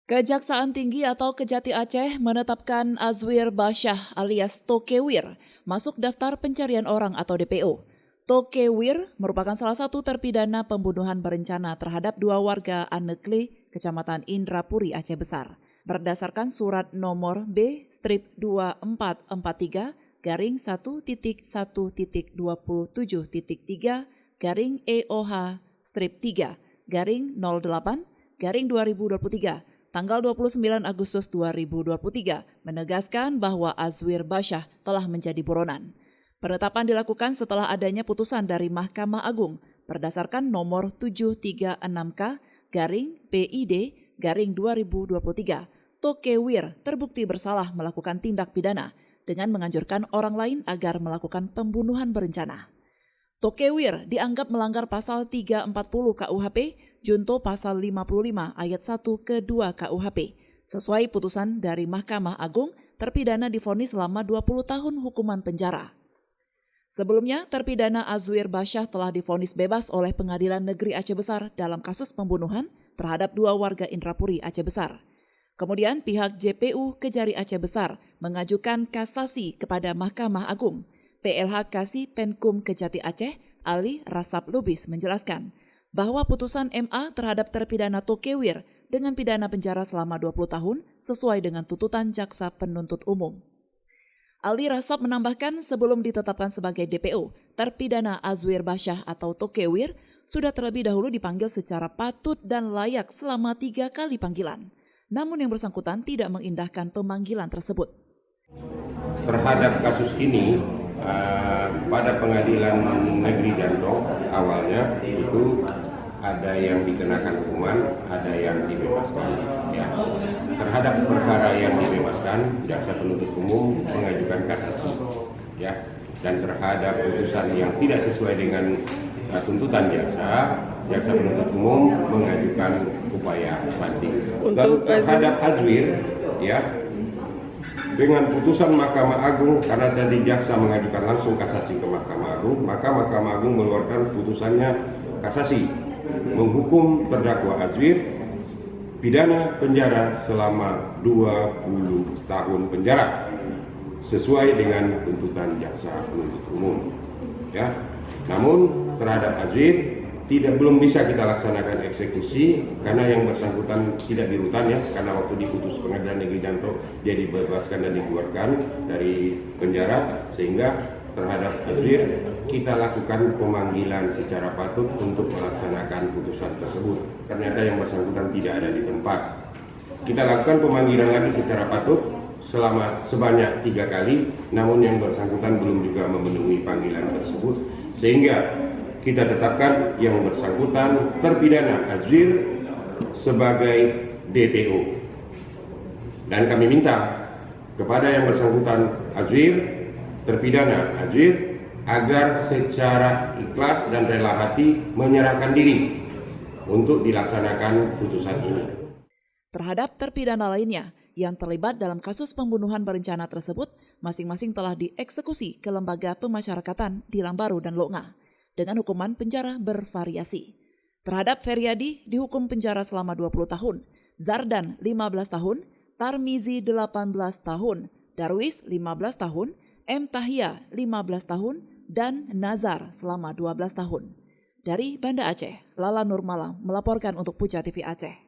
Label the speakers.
Speaker 1: Kejaksaan Tinggi atau Kejati Aceh menetapkan Azwir Basyah alias Tokewir masuk daftar pencarian orang atau DPO. Tokewir merupakan salah satu terpidana pembunuhan berencana terhadap 2 warga Anekli, Kecamatan Indrapuri, Aceh Besar. Berdasarkan surat nomor B-2-143-1-1-2-3-EOH-3-08-2023 tanggal 29 Agustus 2023 menegaskan bahwa Azwir Basyah telah menjadi buronan. Penetapan dilakukan setelah adanya putusan dari Mahkamah Agung berdasarkan nomor 736K-PID-2023. Tokewir terbukti bersalah melakukan tindak pidana dengan menganjurkan orang lain agar melakukan pembunuhan berencana. Tokewir dianggap melanggar pasal 340 KUHP, junto pasal 55 ayat 1 ke 2 KUHP. Sesuai putusan dari Mahkamah Agung, terpidana divonis selama 20 tahun hukuman penjara. Sebelumnya, terpidana Azwir Basyah telah divonis bebas oleh Pengadilan Negeri Aceh Besar dalam kasus pembunuhan terhadap 2 warga Indrapuri, Aceh Besar. Kemudian pihak JPU Kejari Aceh Besar mengajukan kasasi kepada Mahkamah Agung. PLH Kasih Penkum Kejati Aceh, Ali Rasap Lubis menjelaskan bahwa putusan MA terhadap terpidana Tokewir dengan pidana penjara selama 20 tahun sesuai dengan tuntutan jaksa penuntut umum. Ali Rasap menambahkan sebelum ditetapkan sebagai DPO, terpidana Azwir Basyah atau Tokewir sudah terlebih dahulu dipanggil secara patut dan layak selama 3 kali panggilan. Namun yang bersangkutan tidak mengindahkan pemanggilan tersebut.
Speaker 2: Terhadap kasus ini, pada Pengadilan Negeri Jantung awalnya itu ada yang dikenakan hukuman, ada yang dibebaskan. Ya. Terhadap perkara yang dibebaskan, jaksa penuntut umum mengajukan kasasi. Ya. Dan terhadap putusan yang tidak sesuai dengan tuntutan jaksa penuntut umum mengajukan upaya banding. Dan terhadap Azwir, ya, dengan putusan Mahkamah Agung, karena tadi jaksa mengajukan langsung kasasi ke Mahkamah Agung, maka Mahkamah Agung mengeluarkan putusannya kasasi, menghukum terdakwa Azwir pidana penjara selama 20 tahun penjara sesuai dengan tuntutan jaksa penuntut umum. Ya. Namun terhadap Azwir belum bisa kita laksanakan eksekusi karena yang bersangkutan tidak di rutan, ya, karena waktu diputus Pengadilan Negeri Jantung dia dibebaskan dan dikeluarkan dari penjara, sehingga terhadap Azwir kita lakukan pemanggilan secara patut untuk melaksanakan putusan tersebut. Ternyata yang bersangkutan tidak ada di tempat. Kita lakukan pemanggilan lagi secara patut sebanyak 3 kali, namun yang bersangkutan belum juga memenuhi panggilan tersebut, sehingga kita tetapkan yang bersangkutan terpidana Azwir sebagai DPO. Dan kami minta kepada yang bersangkutan terpidana Azwir agar secara ikhlas dan rela hati menyerahkan diri untuk dilaksanakan putusan ini.
Speaker 1: Terhadap terpidana lainnya yang terlibat dalam kasus pembunuhan berencana tersebut, masing-masing telah dieksekusi ke lembaga pemasyarakatan di Lambaru dan Longa dengan hukuman penjara bervariasi. Terhadap Feryadi dihukum penjara selama 20 tahun, Zardan 15 tahun, Tarmizi 18 tahun, Darwis 15 tahun, M. Tahya 15 tahun, dan Nazar selama 12 tahun. Dari Banda Aceh, Lala Nurmalam melaporkan untuk Puja TV Aceh.